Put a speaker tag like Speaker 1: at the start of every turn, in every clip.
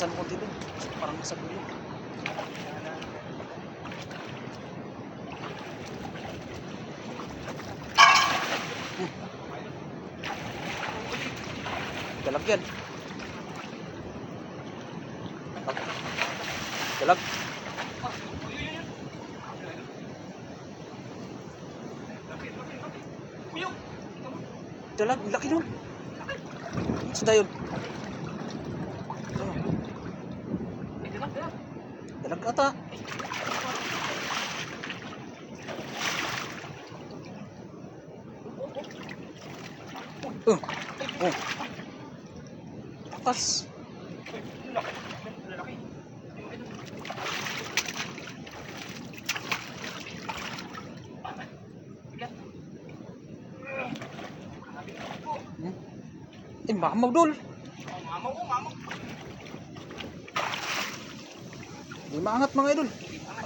Speaker 1: takasan mo konti doon. Parang nasa dulo. Dalag yan. Dalag. Dalag, laki nun. Saan yun? Dalag ata. Oh. Takas. Mamaw dul.
Speaker 2: Mamaw.
Speaker 1: Di maangat mga idol.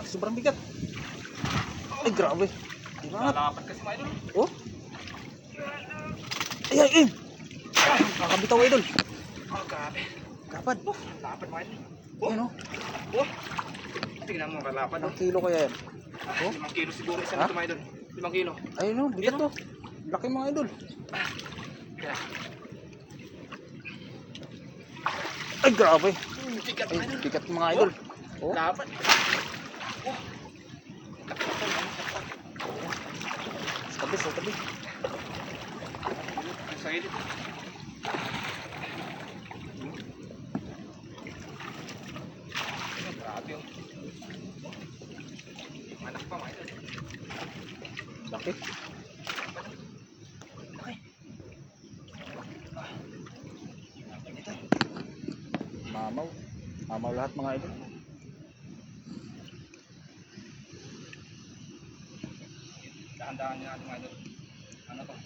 Speaker 1: Sobrang bigat. Ay grabe. Di maangat.
Speaker 2: Lalapat kasi mga idol.
Speaker 1: Oh. Ay. Kakabitaw idol.
Speaker 2: Oh, grabe.
Speaker 1: Kapad.
Speaker 2: Lapad mga idol.
Speaker 1: Ayun oh.
Speaker 2: Oh. Tingnan mo, kalapad.
Speaker 1: Ilang kilo kaya yan? Oh.
Speaker 2: 5 kilo siguro isa
Speaker 1: Ha?
Speaker 2: nito mga idol. 5 kilo.
Speaker 1: Ayun oh, bigat oh. Laki mga idol.
Speaker 2: Kaya.
Speaker 1: Ay grabe.
Speaker 2: Bigat
Speaker 1: Ay
Speaker 2: mga idol.
Speaker 1: bigat mga idol. Oh.
Speaker 2: Lapad.
Speaker 1: Sa tabi.
Speaker 2: Sa gilid. Grabe oh. Anak pa mga idol.
Speaker 1: Laki. Mamaw lahat mga idol.
Speaker 2: Dahan-dahan niya natin mga idol. Ano to?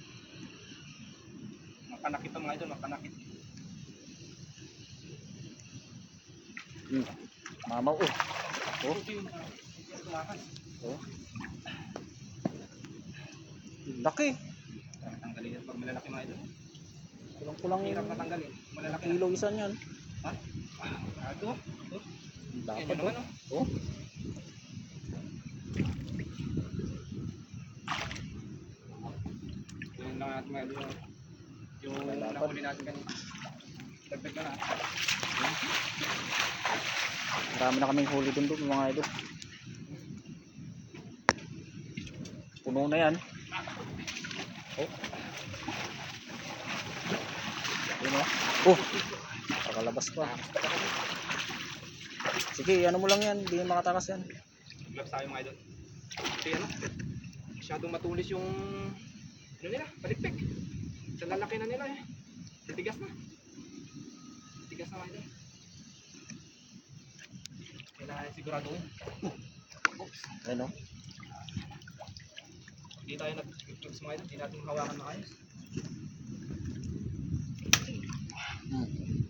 Speaker 2: Mapanakit to mga idol, mapanakit.
Speaker 1: Mamaw oh. Oh.
Speaker 2: Tumakas.
Speaker 1: Oh. Laki.
Speaker 2: Tanggalin yan pag malalaki mga idol.
Speaker 1: Kulang-kulang
Speaker 2: Hirap na tanggalin. Malalaki
Speaker 1: kilo isa niyan.
Speaker 2: Ha? Ito?
Speaker 1: Dapat
Speaker 2: Yan naman
Speaker 1: oh.
Speaker 2: Yun lang natin mga idol. Yung
Speaker 1: Malapad.
Speaker 2: nahuli natin kanina. Dagdag na na.
Speaker 1: Marami na kaming huli dun mga idol. Puno na yan. Oh. Yun oh. Oh. Pakalabas pa. Sige, ano mo lang yan. Hindi makatakas yan.
Speaker 2: Gloves tayo mga idol. Kasi ano? Masyadong matulis yung ano nila, palikpik. Sa lalaki na nila eh. Titigas na. Titigas na mga idol. Kailangan siguraduhin. Oops.
Speaker 1: Ayun oh.
Speaker 2: Hindi tayo nag-gloves mga idol. Hindi natin hawakan na ayos.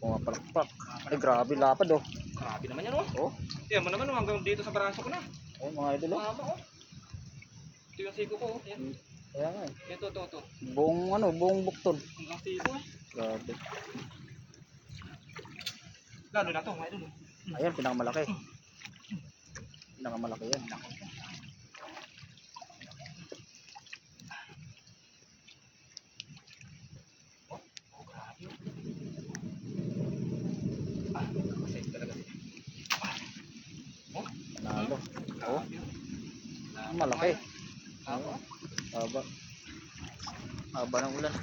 Speaker 1: Pumapalakpak. Ay grabe lapad oh.
Speaker 2: Grabe naman yan oh.
Speaker 1: Oh.
Speaker 2: Yan mo naman oh, hanggang dito sa braso ko na.
Speaker 1: Oh mga idol oh.
Speaker 2: Tama oh. Ito yung siko ko oh. Yan.
Speaker 1: Kaya nga eh.
Speaker 2: Ito.
Speaker 1: Buong bukton.
Speaker 2: Hanggang siko eh.
Speaker 1: Grabe.
Speaker 2: Lalo na to mga idol oh.
Speaker 1: Ayan, pinakamalaki. Pinakamalaki yan.
Speaker 2: Kasi talaga siya.
Speaker 1: Panalo. Oh, malaki. Haba. Haba ng ulan.